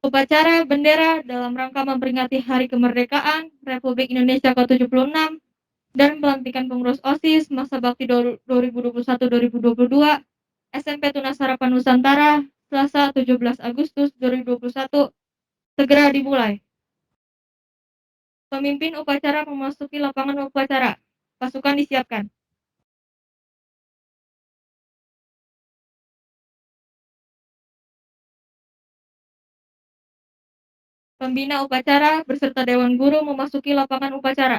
Upacara bendera dalam rangka memperingati Hari Kemerdekaan Republik Indonesia ke-76 dan pelantikan pengurus OSIS masa bakti 2021-2022 SMP Tunas Harapan Nusantara Selasa 17 Agustus 2021 segera dimulai. Pemimpin upacara memasuki lapangan upacara. Pasukan disiapkan. Pembina upacara beserta Dewan Guru memasuki lapangan upacara.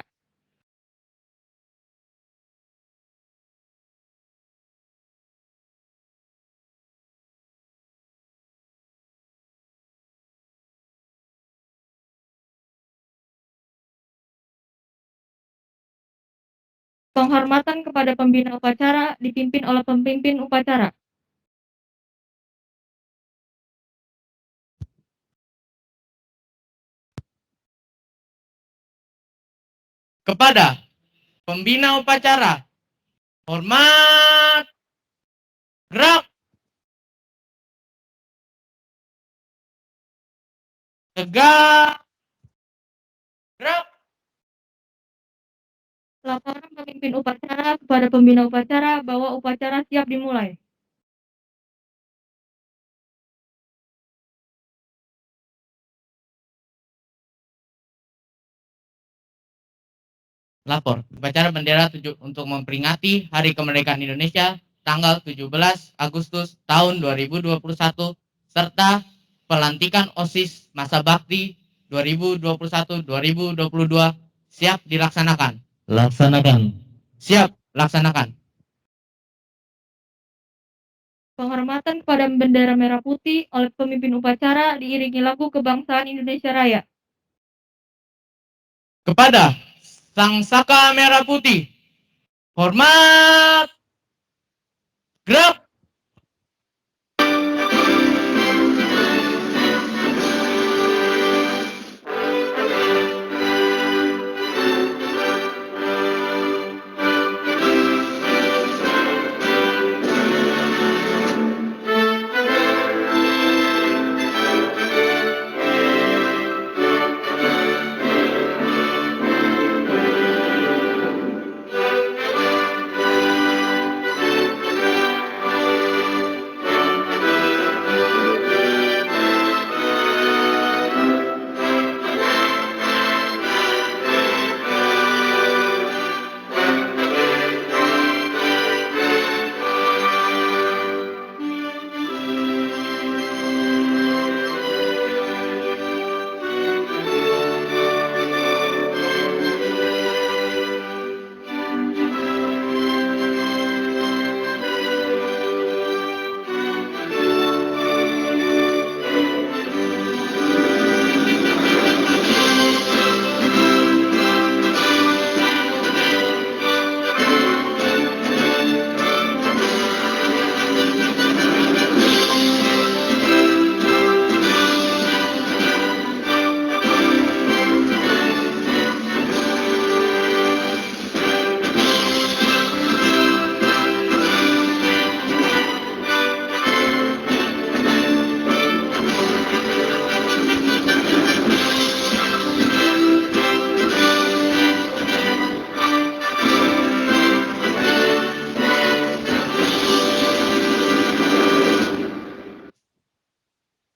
Penghormatan kepada pembina upacara dipimpin oleh pemimpin upacara. Kepada pembina upacara, hormat, gerak, tegak, gerak. Laporan pemimpin upacara kepada pembina upacara bahwa upacara siap dimulai. Lapor, upacara bendera untuk memperingati Hari Kemerdekaan Indonesia tanggal 17 Agustus tahun 2021 serta pelantikan OSIS masa bakti 2021-2022 siap dilaksanakan. Laksanakan. Siap laksanakan. Penghormatan kepada bendera merah putih oleh pemimpin upacara diiringi lagu kebangsaan Indonesia Raya. Kepada Sang Saka Merah Putih, hormat, gerak.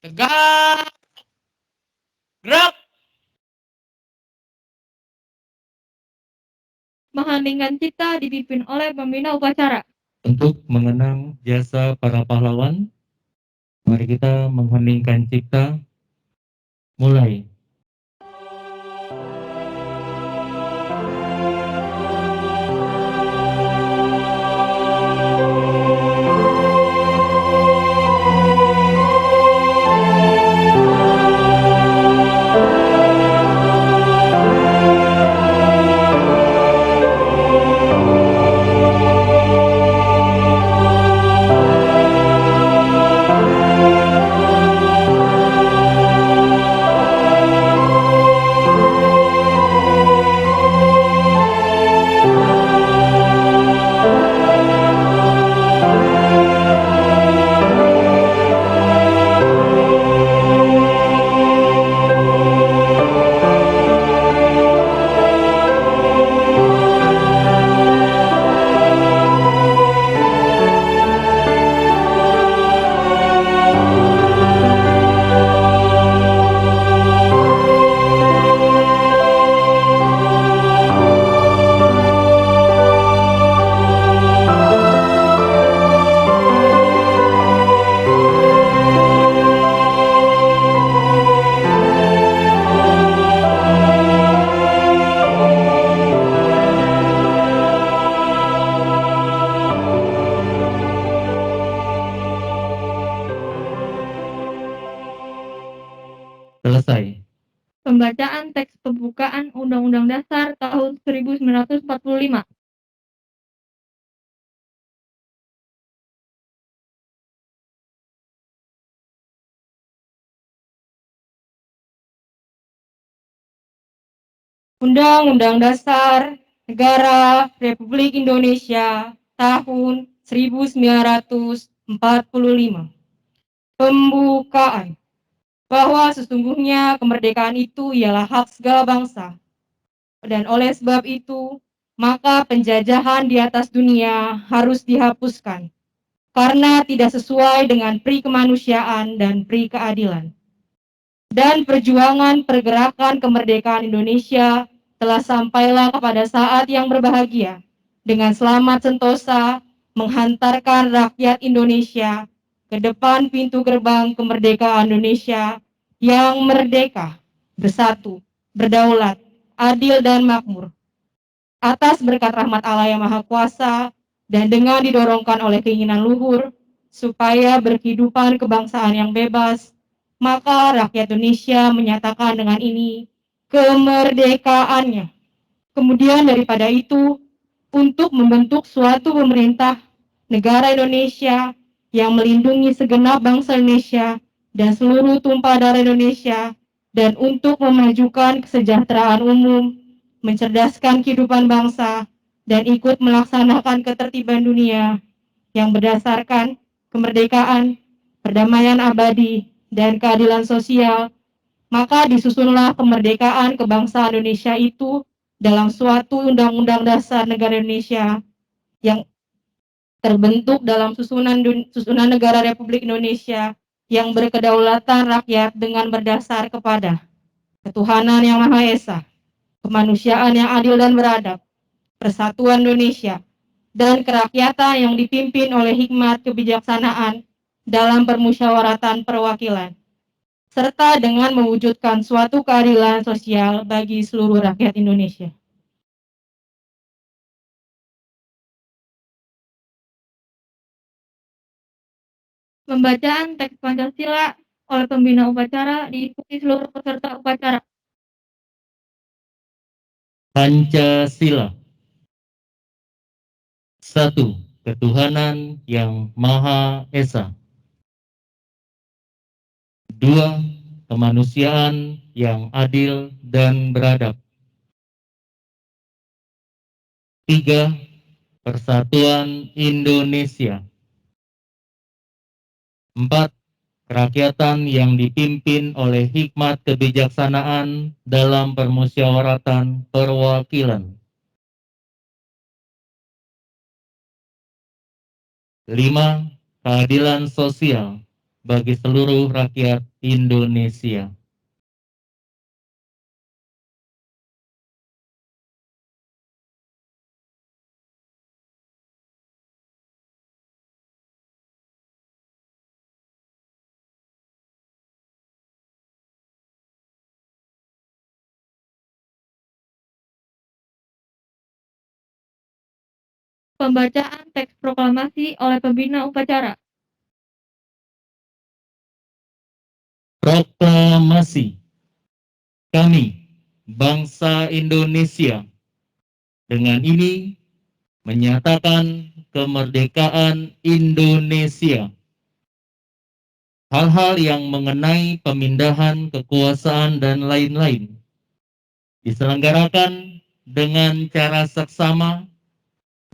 Tegak, gerak. Mengheningkan cipta dipimpin oleh pembina upacara. Untuk mengenang jasa para pahlawan, mari kita mengheningkan cipta. Mulai. Selesai. Pembacaan teks pembukaan Undang-Undang Dasar tahun 1945. Undang-Undang Dasar Negara Republik Indonesia tahun 1945. Pembukaan. Bahwa sesungguhnya kemerdekaan itu ialah hak segala bangsa. Dan oleh sebab itu, maka penjajahan di atas dunia harus dihapuskan karena tidak sesuai dengan pri kemanusiaan dan pri keadilan. Dan perjuangan pergerakan kemerdekaan Indonesia telah sampailah kepada saat yang berbahagia dengan selamat sentosa menghantarkan rakyat Indonesia ke depan pintu gerbang kemerdekaan Indonesia yang merdeka, bersatu, berdaulat, adil dan makmur. Atas berkat rahmat Allah yang Maha Kuasa dan dengan didorongkan oleh keinginan luhur supaya berkehidupan kebangsaan yang bebas, maka rakyat Indonesia menyatakan dengan ini kemerdekaannya. Kemudian daripada itu, untuk membentuk suatu pemerintah negara Indonesia yang melindungi segenap bangsa Indonesia dan seluruh tumpah darah Indonesia, dan untuk memajukan kesejahteraan umum, mencerdaskan kehidupan bangsa, dan ikut melaksanakan ketertiban dunia yang berdasarkan kemerdekaan, perdamaian abadi, dan keadilan sosial, maka disusunlah kemerdekaan kebangsaan Indonesia itu dalam suatu Undang-Undang Dasar Negara Indonesia yang terbentuk dalam susunan negara Republik Indonesia yang berkedaulatan rakyat dengan berdasar kepada ketuhanan yang Maha Esa, kemanusiaan yang adil dan beradab, persatuan Indonesia, dan kerakyatan yang dipimpin oleh hikmat kebijaksanaan dalam permusyawaratan perwakilan, serta dengan mewujudkan suatu keadilan sosial bagi seluruh rakyat Indonesia. Pembacaan teks Pancasila oleh pembina upacara diikuti seluruh peserta upacara. Pancasila. 1. Ketuhanan yang Maha Esa. 2. Kemanusiaan yang adil dan beradab. 3. Persatuan Indonesia. 4. Kerakyatan yang dipimpin oleh hikmat kebijaksanaan dalam permusyawaratan perwakilan. 5. Keadilan sosial bagi seluruh rakyat Indonesia. Pembacaan teks proklamasi oleh pembina upacara. Proklamasi. Kami, bangsa Indonesia, dengan ini menyatakan kemerdekaan Indonesia. Hal-hal yang mengenai pemindahan kekuasaan dan lain-lain diselenggarakan dengan cara seksama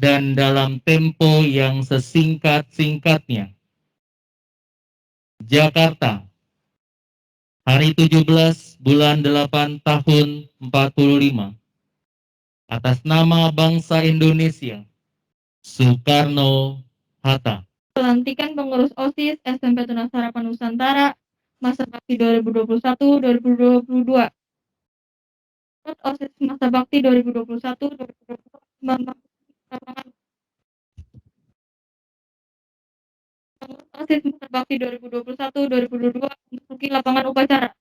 dan dalam tempo yang sesingkat-singkatnya. Jakarta, hari 17 bulan 8 tahun 45. Atas nama bangsa Indonesia, Soekarno-Hatta. Pelantikan pengurus OSIS SMP Tunas Harapan Nusantara masa bakti 2021-2022. OSIS masa bakti 2021-2022 OSIS masa bakti 2021-2022 memasuki lapangan upacara.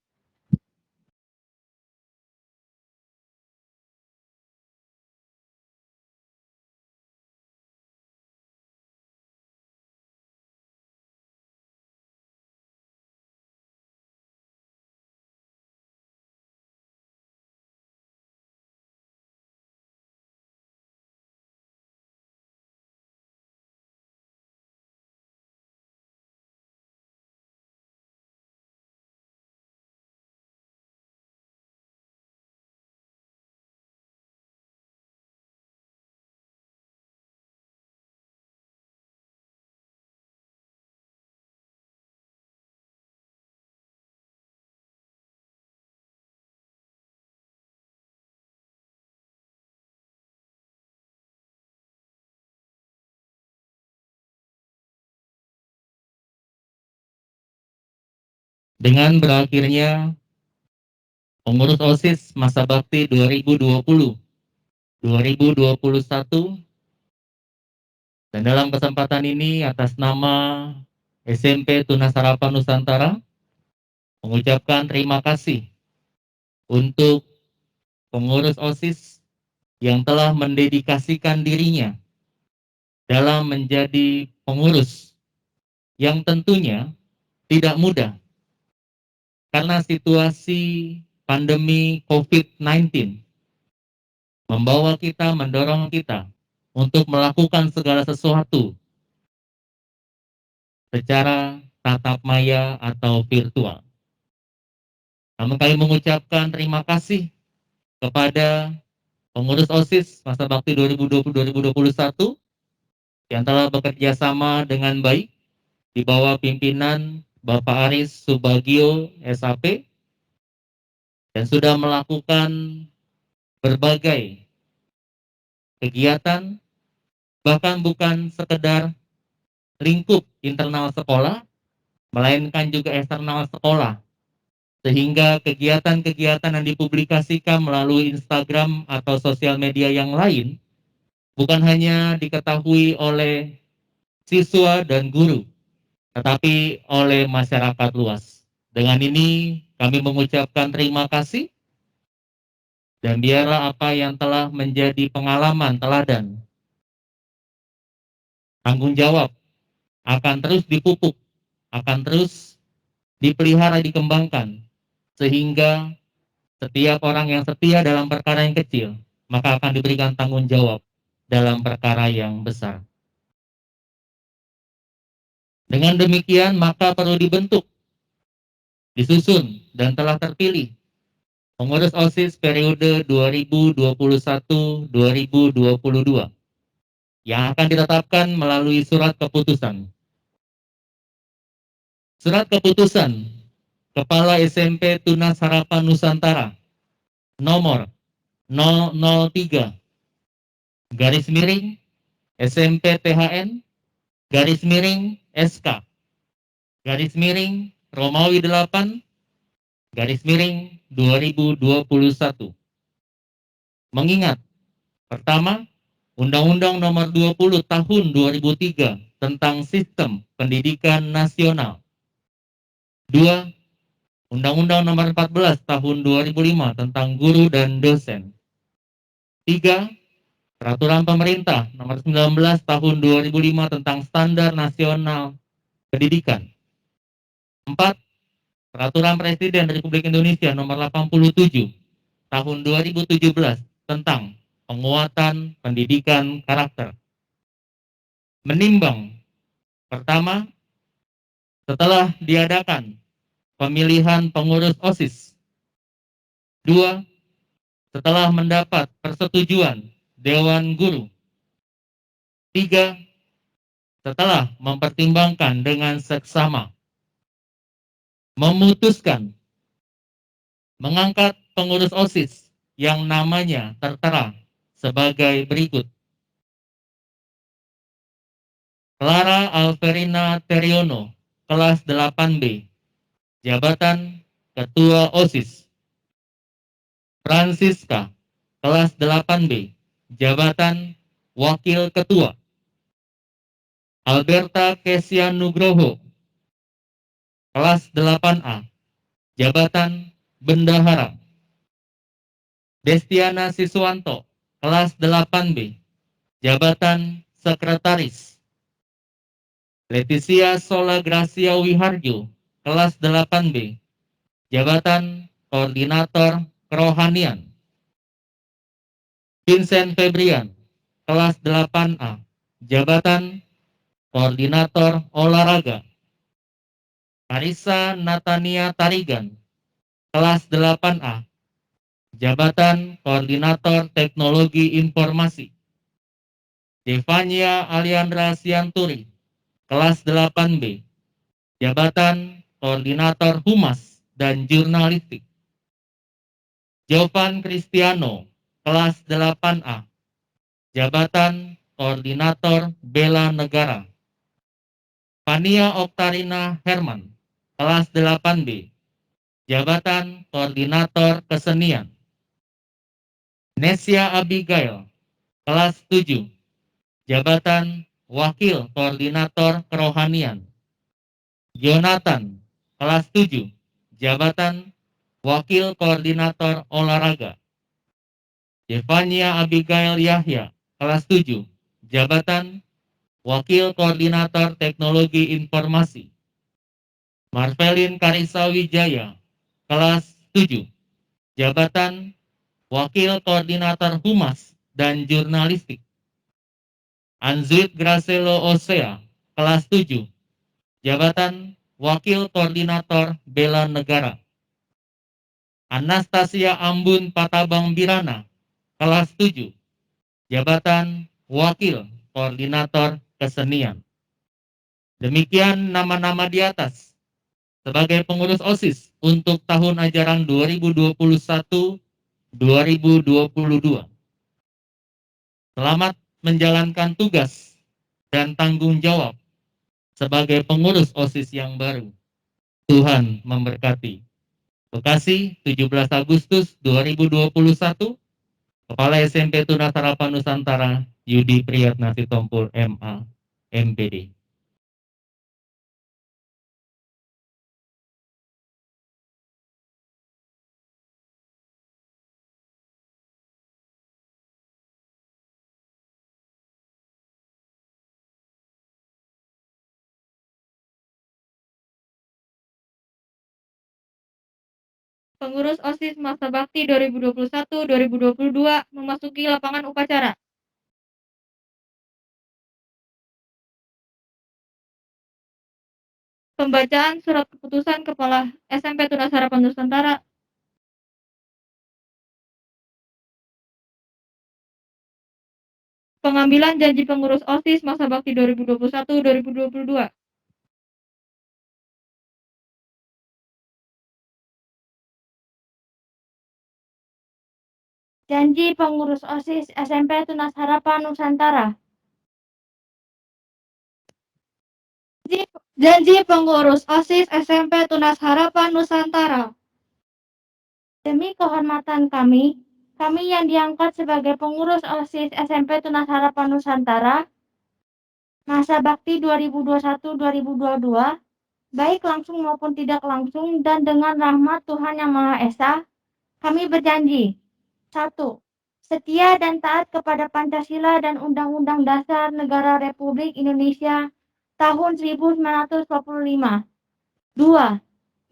Dengan berakhirnya pengurus OSIS masa bakti 2020-2021, dan dalam kesempatan ini atas nama SMP Tunas Harapan Nusantara mengucapkan terima kasih untuk pengurus OSIS yang telah mendedikasikan dirinya dalam menjadi pengurus yang tentunya tidak mudah karena situasi pandemi COVID-19 membawa kita, mendorong kita untuk melakukan segala sesuatu secara tatap maya atau virtual. Namun kami mengucapkan terima kasih kepada pengurus OSIS masa bakti 2020-2021 yang telah bekerja sama dengan baik di bawah pimpinan Bapak Aris Subagio SAP dan sudah melakukan berbagai kegiatan, bahkan bukan sekedar lingkup internal sekolah, melainkan juga eksternal sekolah, sehingga kegiatan-kegiatan yang dipublikasikan melalui Instagram atau sosial media yang lain bukan hanya diketahui oleh siswa dan guru, tetapi oleh masyarakat luas. Dengan ini kami mengucapkan terima kasih dan biarlah apa yang telah menjadi pengalaman teladan, tanggung jawab akan terus dipupuk, akan terus dipelihara, dikembangkan, sehingga setiap orang yang setia dalam perkara yang kecil, maka akan diberikan tanggung jawab dalam perkara yang besar. Dengan demikian, maka perlu dibentuk, disusun, dan telah terpilih pengurus OSIS periode 2021-2022 yang akan ditetapkan melalui surat keputusan. Surat keputusan Kepala SMP Tunas Harapan Nusantara nomor 003 garis miring SMP THN garis miring SK garis miring Romawi 8 garis miring 2021. Mengingat, pertama, Undang-Undang Nomor 20 Tahun 2003 tentang Sistem Pendidikan Nasional. 2. Undang-Undang Nomor 14 Tahun 2005 tentang Guru dan Dosen. 3. Peraturan Pemerintah Nomor 19 Tahun 2005 tentang Standar Nasional Pendidikan. 4. Peraturan Presiden Republik Indonesia Nomor 87 Tahun 2017 tentang penguatan pendidikan karakter. Menimbang, pertama, setelah diadakan pemilihan pengurus OSIS. 2. Setelah mendapat persetujuan Dewan Guru. 3. Setelah mempertimbangkan dengan seksama, memutuskan mengangkat pengurus OSIS yang namanya tertera sebagai berikut. Clara Alverina Teriono, kelas 8B, jabatan Ketua OSIS. Francisca, kelas 8B, jabatan Wakil Ketua. Alberta Kesia Nugroho, kelas 8A, jabatan Bendahara. Destiana Siswanto, kelas 8B, jabatan Sekretaris. Leticia Sola Gracia Wiharjo, kelas 8B, jabatan Koordinator Kerohanian. Vincent Febrian, kelas 8A, jabatan Koordinator Olahraga. Marisa Natania Tarigan, kelas 8A, jabatan Koordinator Teknologi Informasi. Devania Aliandra Sianturi, kelas 8B, jabatan Koordinator Humas dan Jurnalistik. Jovan Cristiano, kelas 8A, jabatan Koordinator Bela Negara. Fania Oktarina Herman, kelas 8B, jabatan Koordinator Kesenian. Nesia Abigail, kelas 7, jabatan Wakil Koordinator Kerohanian. Jonathan, kelas 7, jabatan Wakil Koordinator Olahraga. Devania Abigail Yahya, kelas 7, jabatan Wakil Koordinator Teknologi Informasi. Marvelin Karisa Wijaya, kelas 7, jabatan Wakil Koordinator Humas dan Jurnalistik. Anzuit Gracelo Osea, kelas 7, jabatan Wakil Koordinator Bela Negara. Anastasia Ambun Patabang Birana, kelas 7, jabatan Wakil Koordinator Kesenian. Demikian nama-nama di atas sebagai pengurus OSIS untuk tahun ajaran 2021-2022. Selamat menjalankan tugas dan tanggung jawab sebagai pengurus OSIS yang baru. Tuhan memberkati. Bekasi, 17 Agustus 2021, Kepala SMP Tunas Harapan Nusantara, Yudi Priyatna Sitompul, MA, MPD. Pengurus OSIS Masa Bakti 2021-2022 memasuki lapangan upacara. Pembacaan Surat Keputusan Kepala SMP Tunas Harapan Nusantara. Pengambilan janji pengurus OSIS Masa Bakti 2021-2022. Janji pengurus OSIS SMP Tunas Harapan Nusantara. Janji pengurus OSIS SMP Tunas Harapan Nusantara. Demi kehormatan kami yang diangkat sebagai pengurus OSIS SMP Tunas Harapan Nusantara, Masa Bakti 2021-2022, baik langsung maupun tidak langsung dan dengan rahmat Tuhan Yang Maha Esa, kami berjanji. 1. Setia dan taat kepada Pancasila dan Undang-Undang Dasar Negara Republik Indonesia tahun 1945. 2.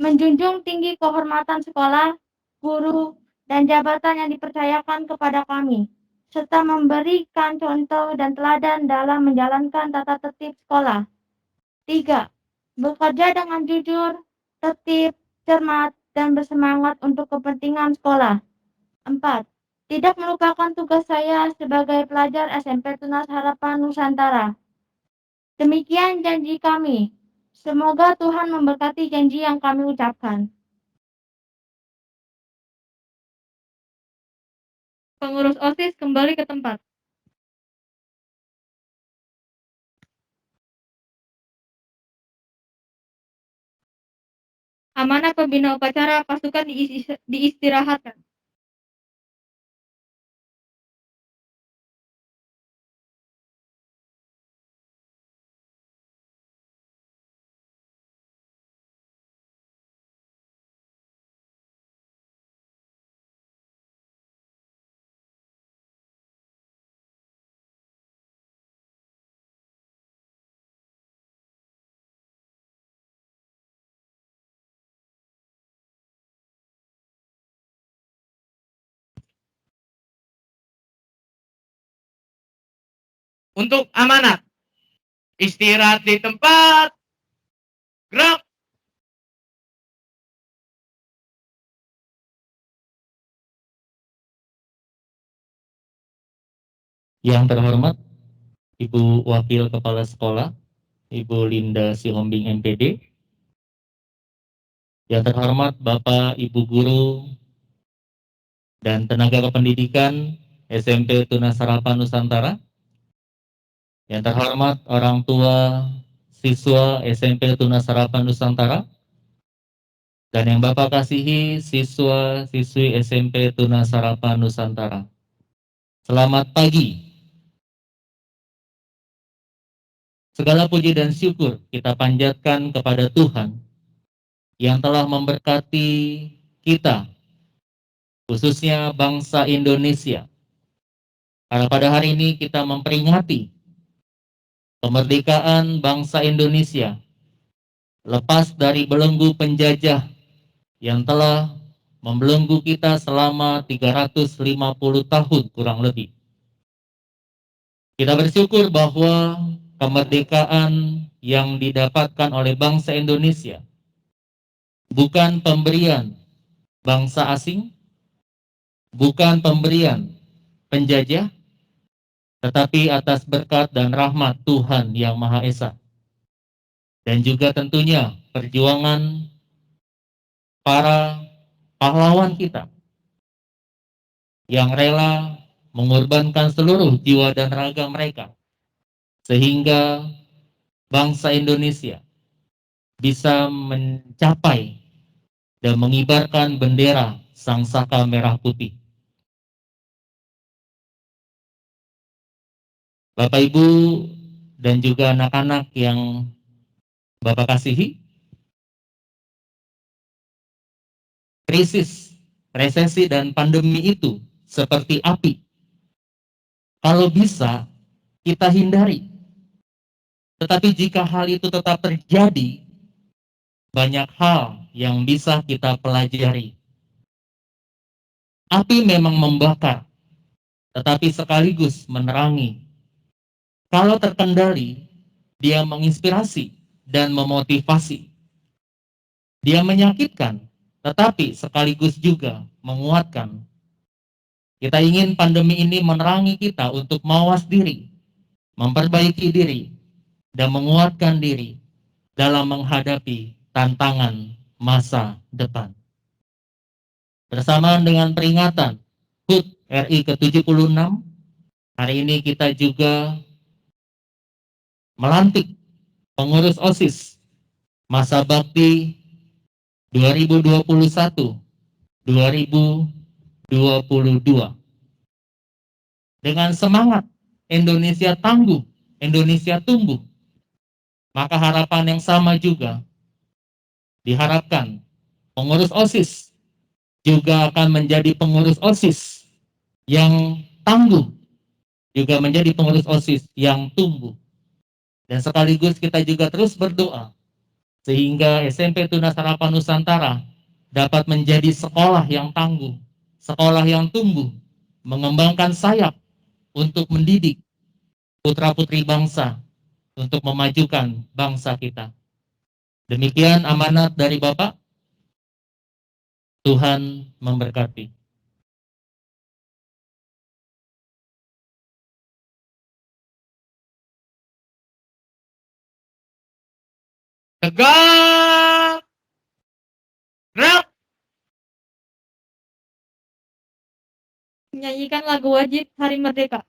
Menjunjung tinggi kehormatan sekolah, guru, dan jabatan yang dipercayakan kepada kami, serta memberikan contoh dan teladan dalam menjalankan tata tertib sekolah. 3. Bekerja dengan jujur, tertib, cermat, dan bersemangat untuk kepentingan sekolah. 4. Tidak melupakan tugas saya sebagai pelajar SMP Tunas Harapan Nusantara. Demikian janji kami. Semoga Tuhan memberkati janji yang kami ucapkan. Pengurus OSIS kembali ke tempat. Amanah pembina upacara pasukan diistirahatkan. Untuk amanat, istirahat di tempat, gerak. Yang terhormat, Ibu Wakil Kepala Sekolah, Ibu Linda Sihombing MPD. Yang terhormat Bapak Ibu Guru dan tenaga kependidikan SMP Tunas Harapan Nusantara. Yang terhormat orang tua siswa SMP Tunas Harapan Nusantara. dan yang Bapak kasihi siswa-siswi SMP Tunas Harapan Nusantara. Selamat pagi. Segala puji dan syukur kita panjatkan kepada Tuhan yang telah memberkati kita, khususnya bangsa Indonesia. Karena pada hari ini kita memperingati kemerdekaan bangsa Indonesia lepas dari belenggu penjajah yang telah membelenggu kita selama 350 tahun kurang lebih. Kita bersyukur bahwa kemerdekaan yang didapatkan oleh bangsa Indonesia bukan pemberian bangsa asing, bukan pemberian penjajah, tetapi atas berkat dan rahmat Tuhan Yang Maha Esa. Dan juga tentunya perjuangan para pahlawan kita yang rela mengorbankan seluruh jiwa dan raga mereka sehingga bangsa Indonesia bisa mencapai dan mengibarkan bendera Sang Saka Merah Putih. Bapak Ibu dan juga anak-anak yang Bapak kasihi, krisis, resesi dan pandemi itu seperti api. Kalau bisa kita hindari. Tetapi jika hal itu tetap terjadi, banyak hal yang bisa kita pelajari. Api memang membakar, tetapi sekaligus menerangi. Kalau terkendali, dia menginspirasi dan memotivasi. Dia menyakitkan, tetapi sekaligus juga menguatkan. Kita ingin pandemi ini menerangi kita untuk mawas diri, memperbaiki diri, dan menguatkan diri dalam menghadapi tantangan masa depan. Bersamaan dengan peringatan HUT RI ke-76, hari ini kita juga melantik pengurus OSIS masa bakti 2021-2022. Dengan semangat Indonesia tangguh, Indonesia tumbuh, maka harapan yang sama juga diharapkan pengurus OSIS juga akan menjadi pengurus OSIS yang tangguh, juga menjadi pengurus OSIS yang tumbuh. Dan sekaligus kita juga terus berdoa sehingga SMP Tunas Harapan Nusantara dapat menjadi sekolah yang tangguh, sekolah yang tumbuh, mengembangkan sayap untuk mendidik putra-putri bangsa untuk memajukan bangsa kita. Demikian amanat dari Bapak. Tuhan memberkati. Tegak! Gerak! Menyanyikan lagu wajib Hari Merdeka.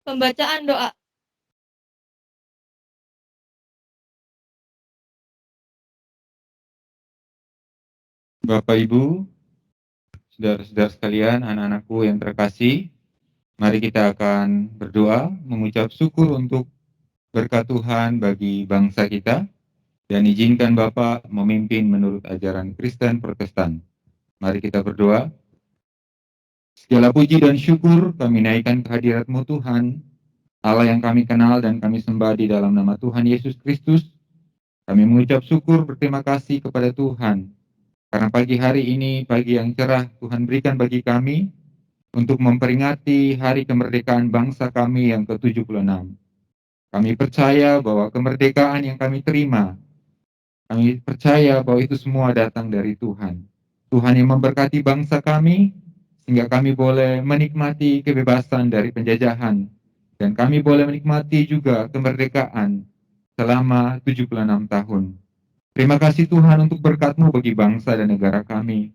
Pembacaan doa. Bapak Ibu, saudara-saudara sekalian, anak-anakku yang terkasih, mari kita akan berdoa mengucap syukur untuk berkat Tuhan bagi bangsa kita dan izinkan Bapak memimpin menurut ajaran Kristen Protestan. Mari kita berdoa. Segala puji dan syukur kami naikkan kehadirat-Mu Tuhan, Allah yang kami kenal dan kami sembah di dalam nama Tuhan Yesus Kristus. Kami mengucap syukur berterima kasih kepada Tuhan karena pagi hari ini, pagi yang cerah Tuhan berikan bagi kami untuk memperingati hari kemerdekaan bangsa kami yang ke-76. Kami percaya bahwa kemerdekaan yang kami terima, kami percaya bahwa itu semua datang dari Tuhan. Tuhan yang memberkati bangsa kami, sehingga kami boleh menikmati kebebasan dari penjajahan, dan kami boleh menikmati juga kemerdekaan selama 76 tahun. Terima kasih Tuhan untuk berkat-Mu bagi bangsa dan negara kami.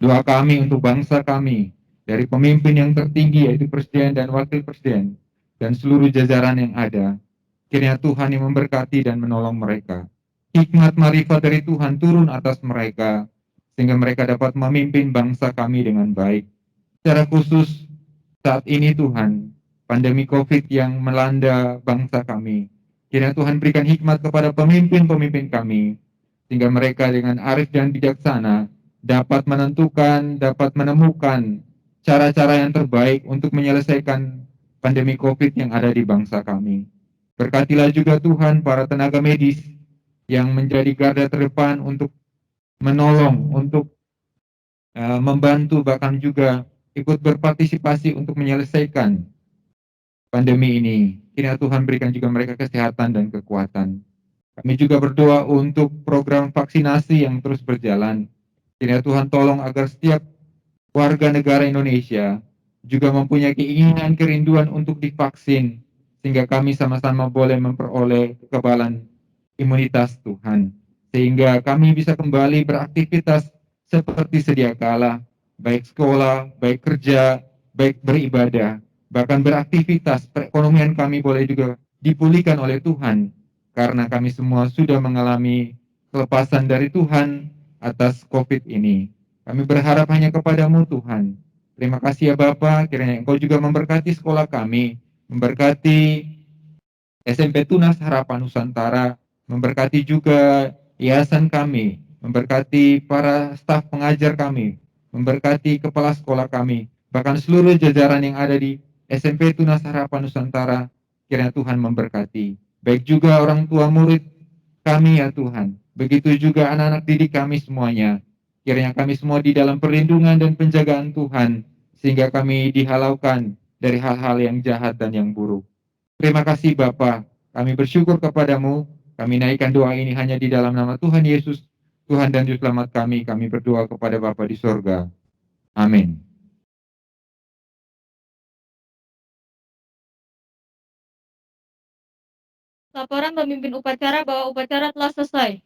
Doa kami untuk bangsa kami, dari pemimpin yang tertinggi yaitu Presiden dan Wakil Presiden, dan seluruh jajaran yang ada. Kiranya Tuhan yang memberkati dan menolong mereka. Hikmat marifat dari Tuhan turun atas mereka, sehingga mereka dapat memimpin bangsa kami dengan baik. Secara khusus saat ini Tuhan, pandemi COVID yang melanda bangsa kami. Kiranya Tuhan berikan hikmat kepada pemimpin-pemimpin kami, sehingga mereka dengan arif dan bijaksana dapat menentukan, dapat menemukan cara-cara yang terbaik untuk menyelesaikan pandemi COVID yang ada di bangsa kami. Berkatilah juga Tuhan para tenaga medis yang menjadi garda terdepan untuk menolong, untuk membantu, bahkan juga ikut berpartisipasi untuk menyelesaikan pandemi ini. Kiranya Tuhan berikan juga mereka kesehatan dan kekuatan. Kami juga berdoa untuk program vaksinasi yang terus berjalan. Kiranya Tuhan tolong agar setiap warga negara Indonesia juga mempunyai keinginan, kerinduan untuk divaksin, sehingga kami sama-sama boleh memperoleh kekebalan imunitas Tuhan. Sehingga kami bisa kembali beraktivitas seperti sedia kala, baik sekolah, baik kerja, baik beribadah, bahkan beraktivitas perekonomian kami boleh juga dipulihkan oleh Tuhan, karena kami semua sudah mengalami kelepasan dari Tuhan atas COVID ini. Kami berharap hanya kepadamu Tuhan. Terima kasih ya Bapa, kiranya Engkau juga memberkati sekolah kami, memberkati SMP Tunas Harapan Nusantara, memberkati juga yayasan kami, memberkati para staf pengajar kami, memberkati kepala sekolah kami, bahkan seluruh jajaran yang ada di SMP Tunas Harapan Nusantara, kiranya Tuhan memberkati. Baik juga orang tua murid kami ya Tuhan, begitu juga anak-anak didik kami semuanya. Kiranya kami semua di dalam perlindungan dan penjagaan Tuhan, sehingga kami dihalaukan dari hal-hal yang jahat dan yang buruk. Terima kasih Bapa, kami bersyukur kepadamu, kami naikkan doa ini hanya di dalam nama Tuhan Yesus, Tuhan dan Juru Selamat kami berdoa kepada Bapa di sorga. Amin. Laporan pemimpin upacara bahwa upacara telah selesai.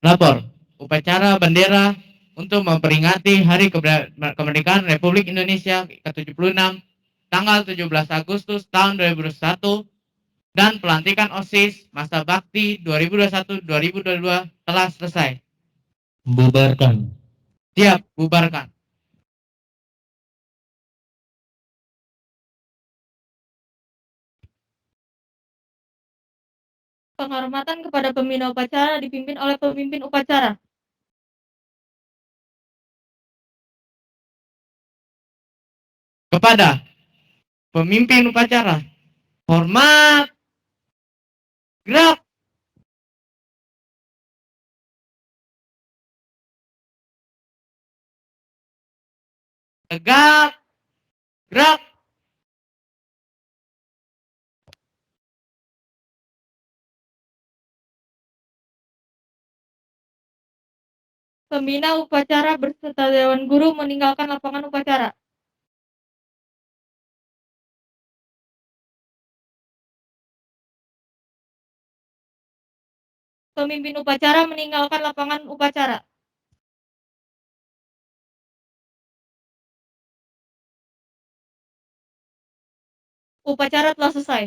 Lapor, upacara bendera untuk memperingati Hari Kemerdekaan Republik Indonesia ke-76 tanggal 17 Agustus tahun 2021 dan pelantikan OSIS masa bakti 2021-2022 telah selesai. Bubarkan. Siap, bubarkan. Penghormatan kepada pembina upacara dipimpin oleh pemimpin upacara. Kepada pemimpin upacara, hormat, gerak. Tegak, gerak. Pembina upacara berserta Dewan Guru meninggalkan lapangan upacara. Pemimpin upacara meninggalkan lapangan upacara. Upacara telah selesai.